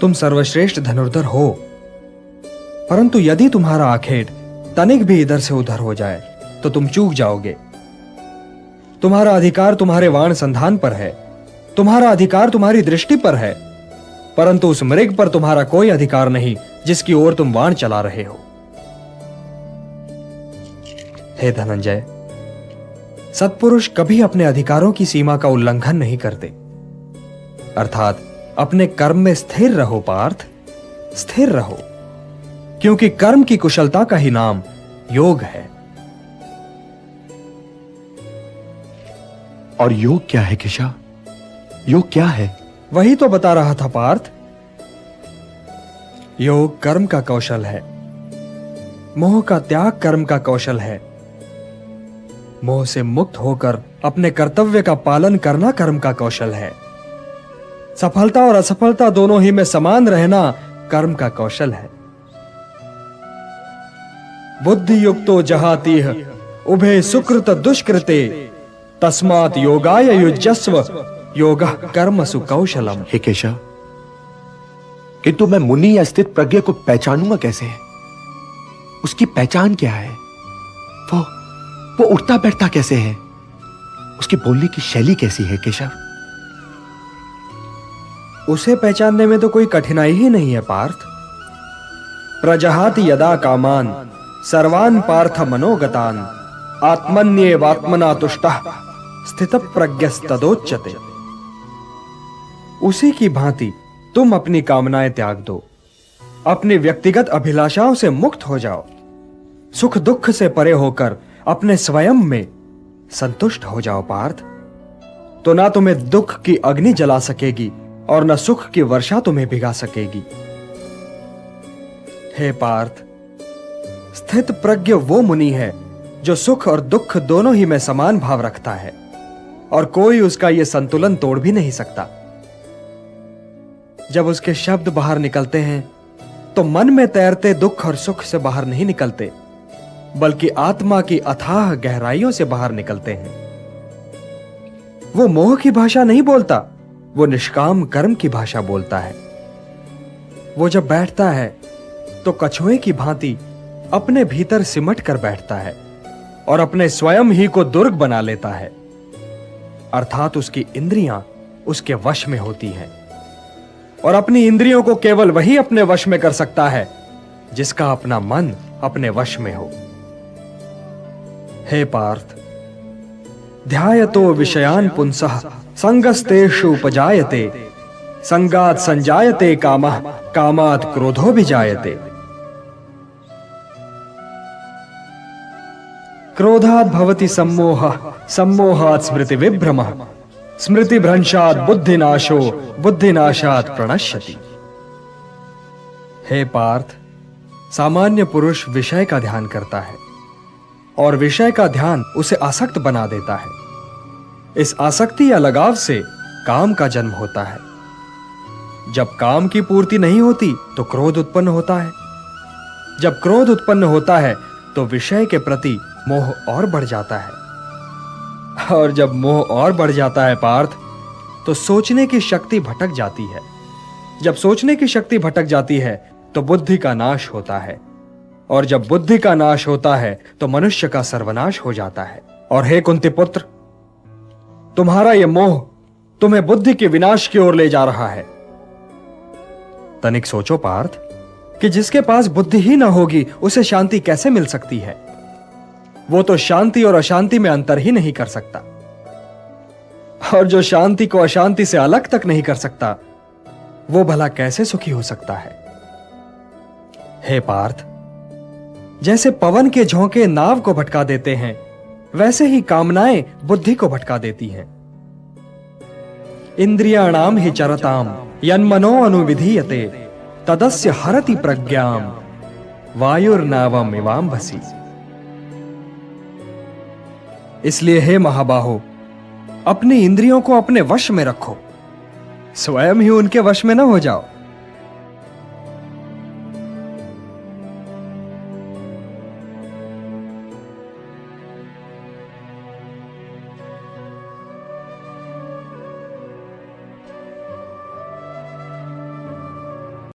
तुम सर्वश्रेष्ठ धनुर्धर हो, परंतु यदि तुम्हारा आखेट तनिक भी इधर से उधर हो जाए तो तुम चूक जाओगे। तुम्हारा अधिकार तुम्हारे वाण संधान पर है, तुम्हारा अधिकार तुम्हारी दृष्टि पर है, परंतु उस मृग पर तुम्हारा कोई अधिकार नहीं जिसकी ओर तुम वाण चला रहे हो। हे धनंजय, सत्पुरुष कभी अपने अधिकारों की सीमा का उल्लंघन नहीं करते। अर्थात अपने कर्म में स्थिर रहो पार्थ, स्थिर रहो, क्योंकि कर्म की कुशलता का ही नाम योग है। और योग क्या है केशव? योग क्या है? वही तो बता रहा था पार्थ। योग कर्म का कौशल है, मोह का त्याग कर्म का कौशल है, मोह से मुक्त होकर अपने कर्तव्य का पालन करना कर्म का कौशल है, सफलता और असफलता दोनों ही में समान रहना कर्म का कौशल है। बुद्धि युक्तो जहातीह उभे सुकृत दुष्कृते तस्मात् योगाय युज्यस्व योगः कर्मसु कौशलम। हे केशव, किंतु मैं मुनि या स्थित प्रज्ञ को पहचानूंगा कैसे? उसकी पहचान क्या है? वो उठता बैठता कैसे है? उसकी बोलने की शैली कैसी है केशव? उसे पहचानने में तो कोई कठिनाई ही नहीं है पार्थ। प्रजहाति यदा कामान सर्वान पार्थ मनोगतान आत्मन्येवात्मना तुष्टः स्थितप्रज्ञस्तदोच्यते। उसी की भांति तुम अपनी कामनाएं त्याग दो, अपनी व्यक्तिगत अभिलाषाओं से मुक्त हो जाओ, सुख दुख से परे होकर अपने स्वयं में संतुष्ट हो जाओ पार्थ। तो ना तुम्हें दुख की अग्नि जला सकेगी और न सुख की वर्षा तुम्हें भिगा सकेगी। हे पार्थ, स्थित प्रज्ञ वो मुनि है जो सुख और दुख दोनों ही में समान भाव रखता है और कोई उसका यह संतुलन तोड़ भी नहीं सकता। जब उसके शब्द बाहर निकलते हैं तो मन में तैरते दुख और सुख से बाहर नहीं निकलते, बल्कि आत्मा की अथाह गहराइयों से बाहर निकलते हैं। वो मोह की भाषा नहीं बोलता, वो निष्काम कर्म की भाषा बोलता है। वो जब बैठता है तो कछुए की भांति अपने भीतर सिमट कर बैठता है और अपने स्वयं ही को दुर्ग बना लेता है, अर्थात उसकी इंद्रियां उसके वश में होती हैं और अपनी इंद्रियों को केवल वही अपने वश में कर सकता है जिसका अपना मन अपने वश में हो। हे पार्थ, ध्यायतो विषयान् पुंसः संगस्तेषु उपजायते संगात् संजायते कामः कामात् क्रोधो विजायते। क्रोधात् भवति सम्मोहः सम्मोहात् स्मृति विभ्रमः स्मृति भ्रंशात् बुद्धिनाशो बुद्धिनाशात् प्रणश्यति। हे पार्थ, सामान्य पुरुष विषय का ध्यान करता है और विषय का ध्यान उसे आसक्त बना देता है। इस आसक्ति या लगाव से काम का जन्म होता है। जब काम की पूर्ति नहीं होती तो क्रोध उत्पन्न होता है। जब क्रोध उत्पन्न होता है तो विषय के प्रति मोह और बढ़ जाता है, और जब मोह और बढ़ जाता है पार्थ, तो सोचने की शक्ति भटक जाती है। जब सोचने की शक्ति भटक जाती है तो बुद्धि का नाश होता है, और जब बुद्धि का नाश होता है तो मनुष्य का सर्वनाश हो जाता है। और हे कुंती पुत्र, तुम्हारा यह मोह तुम्हें बुद्धि के विनाश की ओर ले जा रहा है। तनिक सोचो पार्थ कि जिसके पास बुद्धि ही ना होगी उसे शांति कैसे मिल सकती है? वो तो शांति और अशांति में अंतर ही नहीं कर सकता, और जो शांति को अशांति से अलग तक नहीं कर सकता वो भला कैसे सुखी हो सकता है? हे पार्थ, जैसे पवन के झोंके नाव को भटका देते हैं, वैसे ही कामनाएं बुद्धि को भटका देती हैं। इंद्रियाणाम हि चरताम यन्मनो अनुविधीयते तदस्य हरति प्रज्ञाम वायुर्नावम इवाम्भसि। इसलिए हे महाबाहो, अपनी इंद्रियों को अपने वश में रखो, स्वयं ही उनके वश में न हो जाओ।